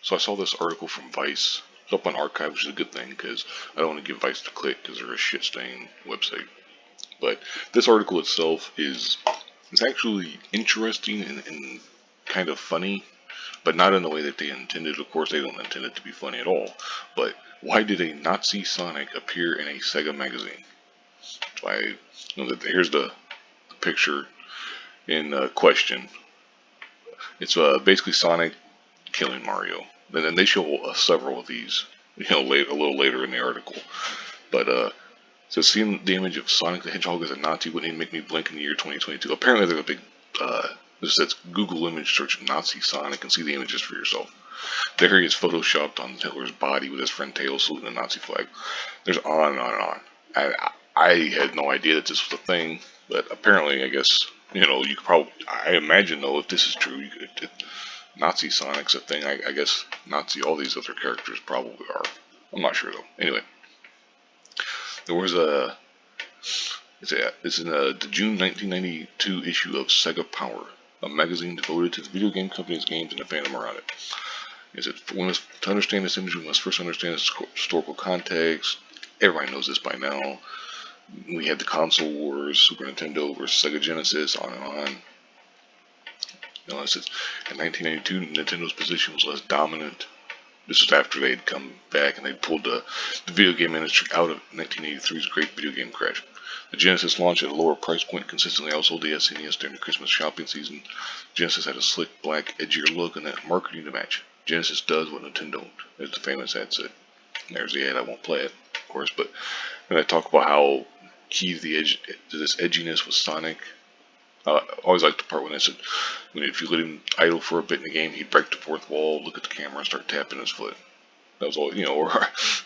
So I saw this article from Vice. It's up on archive, which is a good thing because I don't want to give Vice to click because they're a shit stain website. But this article itself is actually interesting and kind of funny, but not in the way that they intended. Of course, they don't intend it to be funny at all. But why did a Nazi Sonic appear in a Sega magazine? Why? Here's the picture in question. It's basically Sonic killing Mario. And then they show several of these, a little later in the article. But so seeing the image of Sonic the Hedgehog as a Nazi wouldn't even make me blink in the year 2022. Apparently, there's a big this says Google image search Nazi Sonic and see the images for yourself. There he is photoshopped on Hitler's body with his friend Tails saluting the Nazi flag. There's on and on and on. I had no idea that this was a thing, but apparently, I guess you could probably. I imagine though, if this is true, Nazi Sonic's a thing. I guess Nazi all these other characters probably are. I'm not sure though. Anyway, there was a. It's in the June 1992 issue of Sega Power, a magazine devoted to the video game company's games and the fandom around it. To understand this image, we must first understand its historical context. Everybody knows this by now. We had the console wars, Super Nintendo versus Sega Genesis, on and on. It says, in 1992, Nintendo's position was less dominant. This was after they had come back and they pulled the video game industry out of 1983's great video game crash. The Genesis launched at a lower price point, consistently outsold the SNES during the Christmas shopping season. Genesis had a slick, black, edgier look and that marketing to match. Genesis does what Nintendo don't, as the famous ad said. There's the ad, I won't play it, of course, but when I talk about how key to this edginess was Sonic, I always liked the part when they said, if you let him idle for a bit in the game, he'd break the fourth wall, look at the camera, and start tapping his foot. That was all, or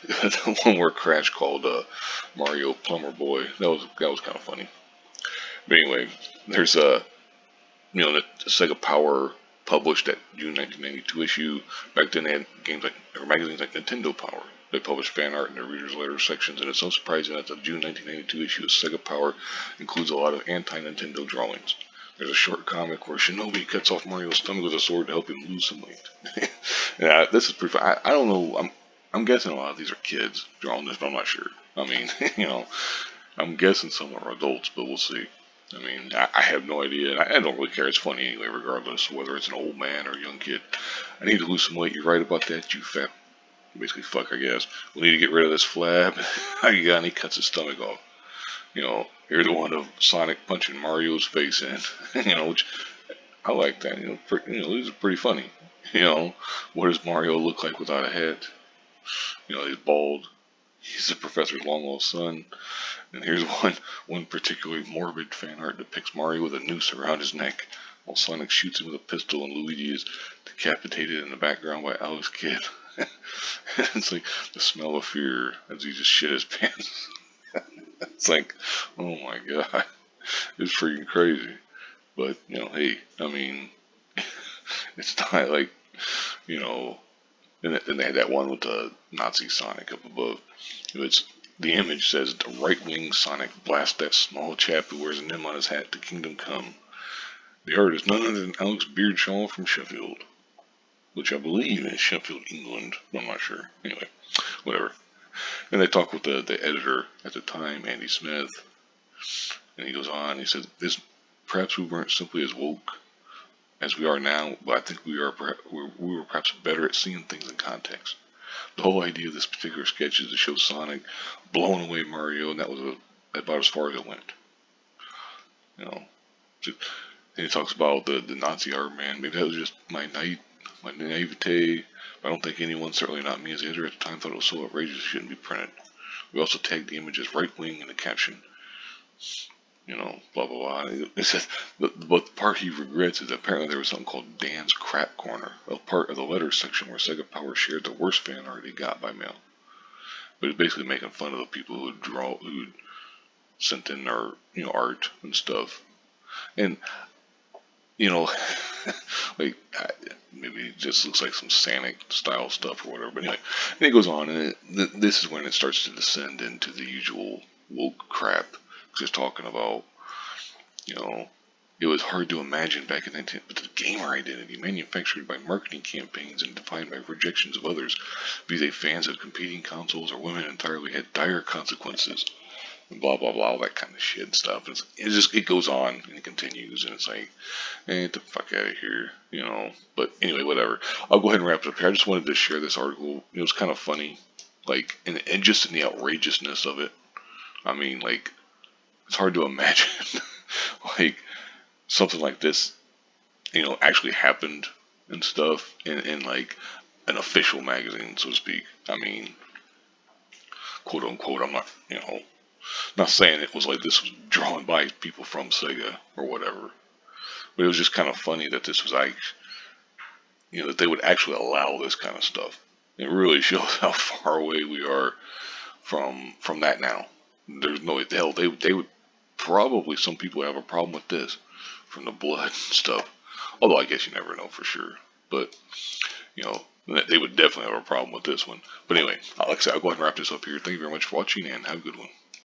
the one where Crash called Mario Plumber Boy. That was kind of funny. But anyway, there's the Sega Power published that June 1992 issue. Back then they had magazines like Nintendo Power. They published fan art in their readers' letter sections, and it's unsurprising that the June 1992 issue of Sega Power includes a lot of anti-Nintendo drawings. There's a short comic where Shinobi cuts off Mario's stomach with a sword to help him lose some weight. Yeah, this is pretty fun. I don't know. I'm guessing a lot of these are kids drawing this, but I'm not sure. I mean, I'm guessing some are adults, but we'll see. I mean, I have no idea, and I don't really care. It's funny anyway, regardless whether it's an old man or a young kid. I need to lose some weight. You're right about that, you fat, basically fuck, I guess. We need to get rid of this flab. How you got? And he cuts his stomach off. Here's the one of Sonic punching Mario's face in. Which I like that. These are pretty funny. What does Mario look like without a head? He's bald. He's the professor's long lost son. And here's one particularly morbid fan art depicts Mario with a noose around his neck, while Sonic shoots him with a pistol and Luigi is decapitated in the background by Alex Kidd. It's like the smell of fear as he just shit his pants. It's like, oh my god, it's freaking crazy. But hey, I mean, it's not like and they had that one with the Nazi Sonic up above. The image says the right wing Sonic blasts that small chap who wears an M on his hat to Kingdom Come. The art is none other than Alex Beardshaw from Sheffield, which I believe is Sheffield, England. I'm not sure. Anyway, whatever. And they talk with the editor at the time, Andy Smith, and he goes on. He says, perhaps we weren't simply as woke as we are now, but I think we were perhaps better at seeing things in context. The whole idea of this particular sketch is to show Sonic blowing away Mario, and that was about as far as it went. And he talks about the Nazi art, man. Maybe that was just my naivete. I don't think anyone, certainly not me as the editor at the time, thought it was so outrageous it shouldn't be printed. We also tagged the image as right wing in the caption. Blah, blah, blah. It says, but the part he regrets is that apparently there was something called Dan's Crap Corner, a part of the letters section where Sega Power shared the worst fan art he got by mail. But it's basically making fun of the people who sent in their, art and stuff. And, like, maybe it just looks like some Sonic style stuff or whatever. But anyway, and it goes on, and this is when it starts to descend into the usual woke crap. Just talking about, It was hard to imagine back in 19, but the gamer identity, manufactured by marketing campaigns and defined by rejections of others, be they fans of competing consoles or women entirely, had dire consequences. And blah blah blah, all that kind of shit and stuff. It goes on and it continues, and it's like, get the fuck out of here, you know. But anyway, whatever. I'll go ahead and wrap it up here. I just wanted to share this article. It was kind of funny, like, and just in the outrageousness of it. I mean, like, it's hard to imagine, like, something like this, actually happened and stuff in like an official magazine, so to speak. I mean, quote unquote. I'm not, not saying it was like this was drawn by people from Sega or whatever, but it was just kind of funny that this was like, that they would actually allow this kind of stuff. It really shows how far away we are from that now. There's no hell they would probably, some people have a problem with this from the blood and stuff. Although I guess you never know for sure. But you know they would definitely have a problem with this one. But anyway, like I said, I'll go ahead and wrap this up here. Thank you very much for watching and have a good one.